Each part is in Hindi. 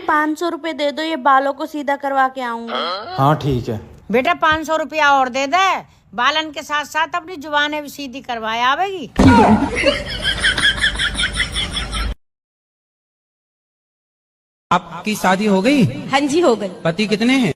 500 रुपए दे दो, ये बालों को सीधा करवा के आऊंगी। हाँ ठीक है बेटा 500 रुपया और दे दे, बालन के साथ साथ अपनी जुबानें भी सीधी करवाए आवेगी। आपकी शादी हो गई? हाँ जी हो गई। पति कितने हैं?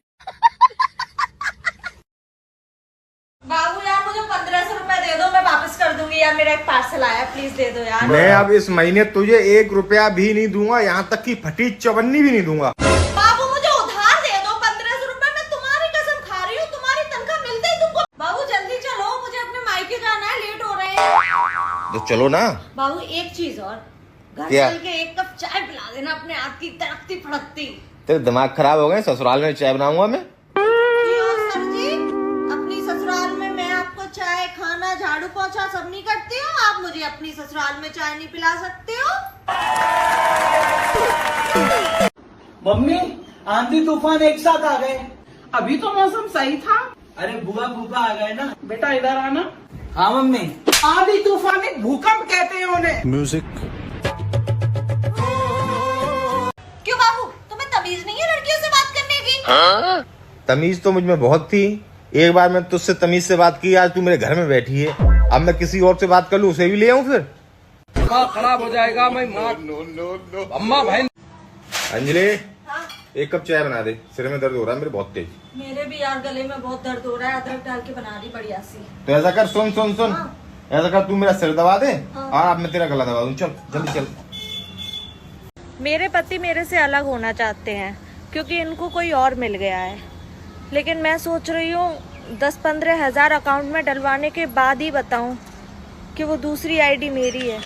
बाबू यार मुझे 1500 रुपए दे दो, मैं वापस कर दूंगी यार, मेरा एक पार्सल आया, प्लीज दे दो यार। मैं अब इस महीने तुझे 1 रुपया भी नहीं दूंगा, यहाँ तक कि फटी चवन्नी भी नहीं दूंगा। बाबू मुझे उधार दे दो 1500 रुपए, मैं तुम्हारी कसम खा रही हूँ, तुम्हारी तनख्वाह मिलते ही तुमको। बाबू जल्दी चलो, मुझे अपने मायके जाना है, लेट हो रहे हैं। तो चलो ना। बाबू एक चीज और, घर क्या? चल के 1 कप चाय पिला देना अपने हाथ की तड़कती फड़कती। तेरे दिमाग खराब हो गए, ससुराल में चाय बनाऊंगा मैं। सर जी, अपनी ससुराल में मैं आपको चाय, खाना, झाड़ू पोछा सब नहीं करती हूँ, आप मुझे अपनी ससुराल में चाय नहीं पिला सकते हो। मम्मी आंधी तूफान एक साथ आ गए। अभी तो मौसम सही था। अरे बुआ फूफा आ गए ना। बेटा इधर आना। हाँ मम्मी। आंधी तूफान एक भूकंप कहते हैं उन्हें। म्यूजिक। क्यों बाबू, तुम्हें तमीज नहीं है लड़कियों से बात करने की? तमीज तो मुझ में बहुत थी, एक बार मैं तुझसे तमीज से बात की, आज तू मेरे घर में बैठी है, अब मैं किसी और से बात कर लूँ, उसे भी ले आऊँ फिर? खराब हो जाएगा। मैं अम्मा भाई। अंजलि हाँ? 1 कप चाय बना दे, सिर में दर्द हो रहा है मेरे बहुत तेज। मेरे भी यार गले में बहुत दर्द हो रहा है, अदरक डाल के बना दी बढ़िया सी। तो ऐसा कर, सुन सुन सुन, हाँ। ऐसा कर, तू मेरा सिर दबा दे हाँ। और अब मैं तेरा गला दबा दूं। चल जल्दी चल। मेरे पति मेरे से अलग होना चाहते हैं क्योंकि इनको कोई और मिल गया है, लेकिन मैं सोच रही हूँ 10-15 हजार अकाउंट में डलवाने के बाद ही बताऊं कि वो दूसरी आईडी मेरी है।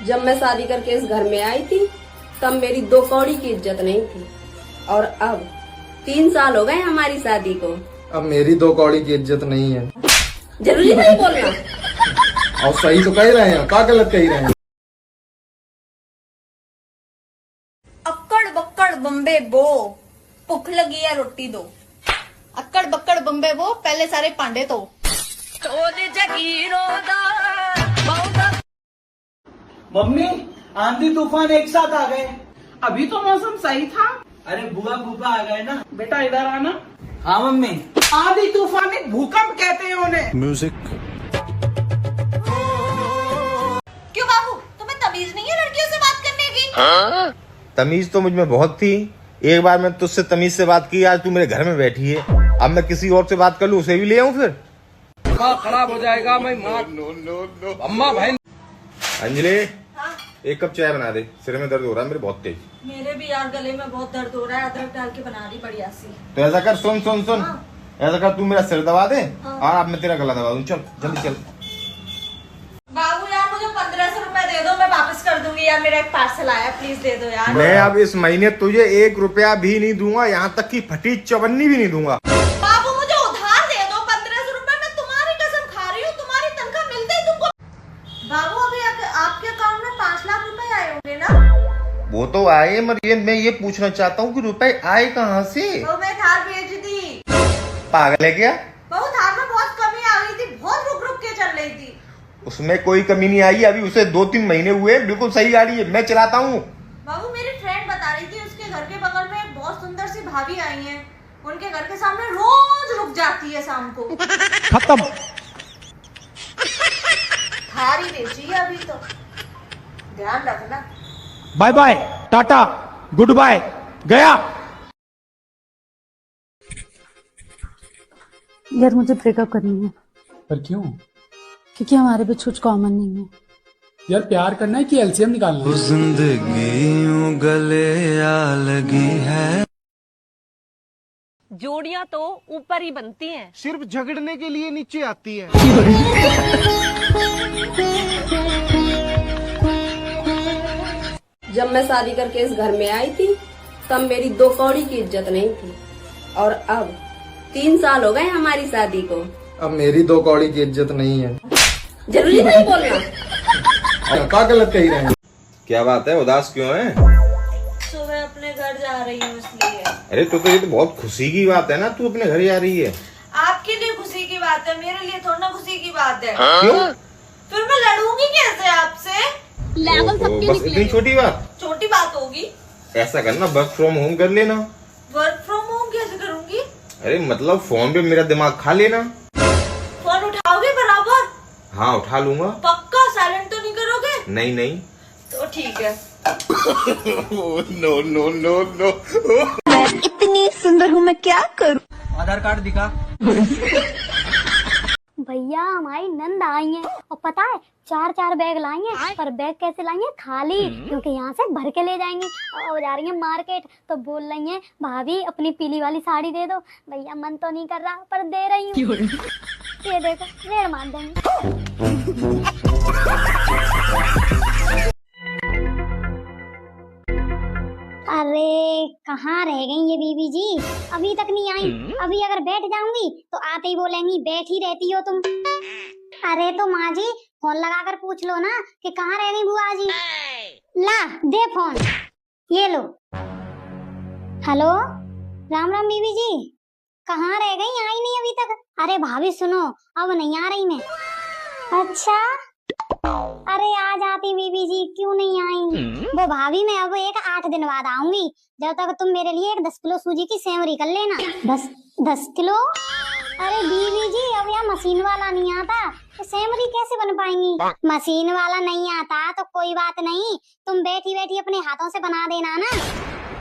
जब मैं शादी करके इस घर में आई थी तब मेरी 2 कौड़ी की इज्जत नहीं थी, और अब 3 साल हो गए हमारी शादी को, अब मेरी 2 कौड़ी की इज्जत नहीं है। जरूरी नहीं बोलना। और सही तो कह रहे हैं, क्या गलत कह रहे हैं? अक्कड़ बक्कड़ बम्बे बो, भुख लगी है रोटी दो। अक्कड़ बक्कड़ बम्बे बो, पहले सारे पांडे तो। मम्मी आंधी तूफान एक साथ आ गए। अभी तो मौसम सही था। अरे बुआ फूफा आ गए ना। बेटा इधर आना। हाँ मम्मी। आंधी तूफान एक भूकंप कहते हैं उन्हें। म्यूजिक। क्यों बाबू, तुम्हें तमीज नहीं है लड़कियों से बात करने की? तमीज तो मुझ में बहुत थी, एक बार मैं तुझसे तमीज से बात की, आज तू मेरे घर में बैठी है, अब मैं किसी और से बात कर लूँ, उसे भी ले आऊँ फिर? खराब हो जाएगा। मैं अम्मा भाई। अंजलि हाँ? 1 कप चाय बना दे, सिर में दर्द हो रहा है मेरे बहुत तेज। मेरे भी यार गले में बहुत दर्द हो रहा है, अदरक डाल के बना दी बढ़िया सी। तो ऐसा कर, सुन सुन सुन, हाँ। ऐसा कर, तू मेरा सिर दबा दे हाँ। और अब मैं तेरा गला दबा दूं। चल जल्दी चल। बाबू यार मुझे 1500 रुपए दे दो, मैं वापस कर दूंगी यार, मेरा एक पार्सल आया, प्लीज दे दो यार। मैं अब इस महीने तुझे 1 रुपया भी नहीं दूंगा, यहाँ तक कि फटी चवन्नी भी नहीं दूंगा। बाबू मुझे उधार दे दो 1500 रुपए, मैं तुम्हारी कसम खा रही हूँ, तुम्हारी तनख्वाह मिलते ही तुमको। बाबू अभी आपके अकाउंट में 5 लाख रुपए आए होंगे ना? वो तो आए, मगर मैं ये पूछना चाहता हूँ कि रुपए आए कहाँ से? तो मैं थार भेज दी। पागल है क्या? बाबू थार में बहुत कमी आ गई थी, बहुत रुक रुक के चल रही थी। उसमें कोई कमी नहीं आई, अभी उसे 2-3 महीने हुए, बिल्कुल सही गाड़ी है, मैं चलाता हूँ। बाबू मेरी फ्रेंड बता रही थी उसके घर के बगल में एक बहुत सुंदर सी भाभी आई है, उनके घर के सामने रोज रुक जाती है शाम को। खत्म। थार ही बेची है अभी तो, ध्यान रखना। बाय बाय, टाटा, गुड बाय, गया। यार मुझे ब्रेकअप करनी है। पर क्यों? क्योंकि हमारे बीच कुछ कॉमन नहीं है। यार प्यार करना है कि एलसीएम निकालना है? जिंदगी यूं गले आ लगी है। जोड़ियां तो ऊपर ही बनती हैं, सिर्फ झगड़ने के लिए नीचे आती है। जब मैं शादी करके इस घर में आई थी तब मेरी 2 कौड़ी की इज्जत नहीं थी, और अब 3 साल हो गए हमारी शादी को, अब मेरी 2 कौड़ी की इज्जत नहीं है। जरूरी नहीं बोलना। क्या गलत कह रहे हैं? क्या बात है, उदास क्यों है? सुबह अपने घर जा रही हूँ इसलिए। अरे तो ये तो बहुत खुशी की बात है ना, तू अपने घर जा रही है। आपके लिए खुशी की बात है, मेरे लिए थोड़ा ना खुशी की बात है। क्यों? फिर मैं लड़ूंगी कैसे आपसे? लेवल सबके बस इतनी छोटी बात। छोटी बात होगी। ऐसा करना, वर्क फ्रॉम होम कर लेना। वर्क फ्रॉम होम कैसे करूंगी? अरे मतलब फोन पे मेरा दिमाग खा लेना। फोन उठाओगे बराबर? हाँ उठा लूंगा। पक्का? साइलेंट तो नहीं करोगे? नहीं नहीं। तो ठीक है। No no no no. इतनी सुंदर हूँ मैं क्या करूँ? आधार कार्ड दिखा। भैया हमारी नंद आई है और पता है 4 बैग लाएंगे, पर बैग कैसे लाएंगे? खाली, क्योंकि यहाँ से भर के ले जाएंगे। और जा रही है मार्केट तो बोल रही है भाभी अपनी पीली वाली साड़ी दे दो। भैया मन तो नहीं कर रहा पर दे रही हूँ। ये देखो रेड़ मार देंगे। अरे कहाँ रह गई ये बीबी जी, अभी तक नहीं आई। अभी अगर बैठ जाऊंगी तो आते ही बोलेंगी बैठी रहती हो तुम। अरे तो माँ जी फोन लगाकर पूछ लो ना कि कहाँ रह गई बुआ जी। ला दे फोन, ये लो। हेलो, राम राम बीबी जी, कहाँ रह गई? आई नहीं अभी तक। अरे भाभी सुनो, अब नहीं आ रही मैं। अच्छा, अरे आ जाती बीबी जी, क्यों नहीं आई? वो भाभी मैं अब 8 दिन बाद आऊंगी। जब तक तुम मेरे लिए एक 10 किलो सूजी की सेवरी कर लेना। 10 किलो? अरे बीबी जी अब यहाँ मशीन वाला नहीं आता तो सेवरी कैसे बन पाएंगी? मशीन वाला नहीं आता तो कोई बात नहीं, तुम बैठी बैठी अपने हाथों से बना देना ना।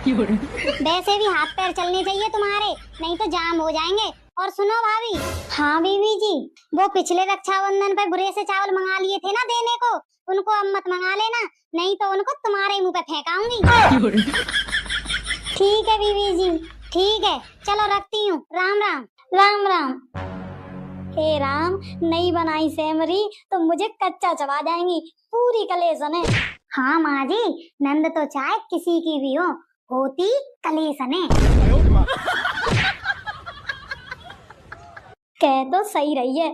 वैसे भी हाथ पैर चलने चाहिए तुम्हारे, नहीं तो जाम हो जाएंगे। और सुनो भाभी। हाँ बीबी जी, वो पिछले रक्षाबंधन पे बुरे से चावल मंगा लिए थे ना देने को, उनको अब मत मंगा लेना, नहीं तो उनको तुम्हारे मुंह पे फेंकाऊंगी। ठीक है बीबी जी, ठीक है, चलो रखती हूँ। राम राम। राम राम। हे राम, नहीं बनाई सेमरी तो मुझे कच्चा चबा जाएंगी, पूरी कलेसन है। हाँ माँ जी, नंद तो चाहे किसी की भी हो, होती कलेसन है। कह तो सही रही है।